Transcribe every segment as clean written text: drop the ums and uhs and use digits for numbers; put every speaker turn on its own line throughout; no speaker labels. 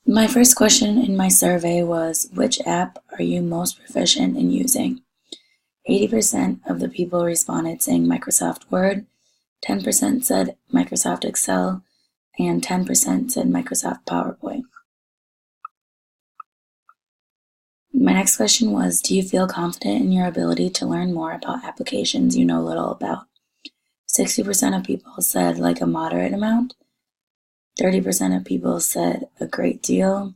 My first question in my survey was, which app are you most proficient in using? 80% of the people responded saying Microsoft Word, 10% said Microsoft Excel, and 10% said Microsoft PowerPoint. My next question was, do you feel confident in your ability to learn more about applications you know little about? 60% of people said like a moderate amount, 30% of people said a great deal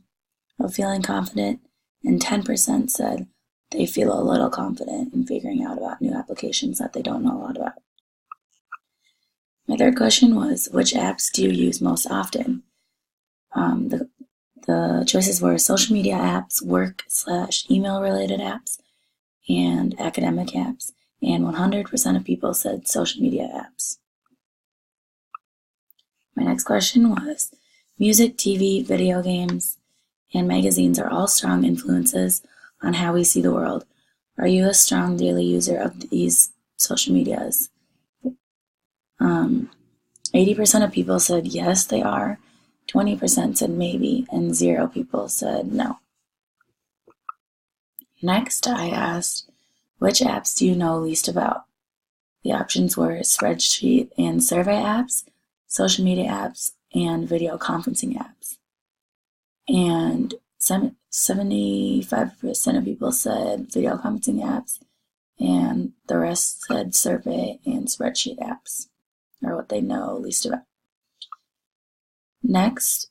of feeling confident, and 10% said they feel a little confident in figuring out about new applications that they don't know a lot about. My third question was, which apps do you use most often? The choices were social media apps, work/email related apps, and academic apps, and 100% of people said social media apps. My next question was, music, TV, video games, and magazines are all strong influences on how we see the world. Are you a strong daily user of these social medias? 80% of people said yes, they are. 20% said maybe, and 0 people said no. Next, I asked, which apps do you know least about? The options were spreadsheet and survey apps, social media apps, and video conferencing apps. And 75% of people said video conferencing apps, and the rest said survey and spreadsheet apps, or what they know least about. Next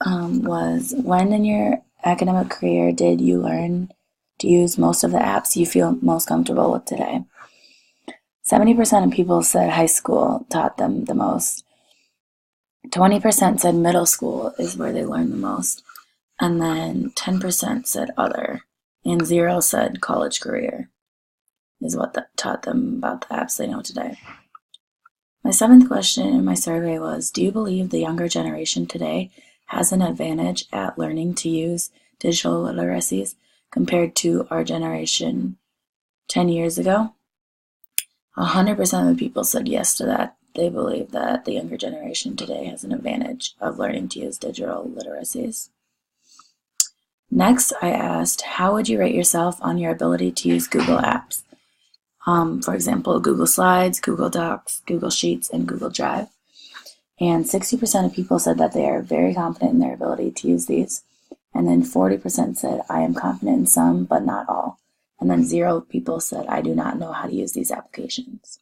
was, when in your academic career did you learn to use most of the apps you feel most comfortable with today? 70% of people said high school taught them the most. 20% said middle school is where they learn the most. And then 10% said other. And 0 said college career is what taught them about the apps they know today. My 7th question in my survey was, do you believe the younger generation today has an advantage at learning to use digital literacies compared to our generation 10 years ago? 100% of the people said yes to that. They believe that the younger generation today has an advantage of learning to use digital literacies. Next, I asked, how would you rate yourself on your ability to use Google Apps? For example, Google Slides, Google Docs, Google Sheets, and Google Drive. And 60% of people said that they are very confident in their ability to use these. And then 40% said, I am confident in some, but not all. And then 0 people said, I do not know how to use these applications.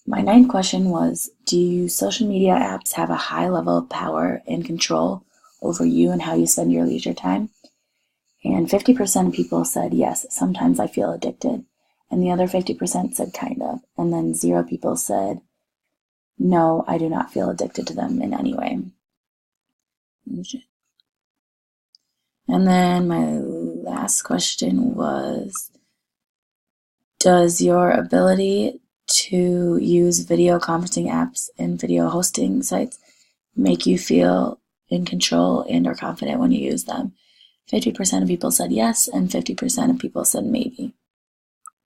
My 9th question was, do social media apps have a high level of power and control over you and how you spend your leisure time? And 50% of people said, yes, sometimes I feel addicted. And the other 50% said kind of. And then 0 people said, no, I do not feel addicted to them in any way. And then my last question was, does your ability to use video conferencing apps and video hosting sites make you feel in control and or confident when you use them? 50% of people said yes, and 50% of people said maybe.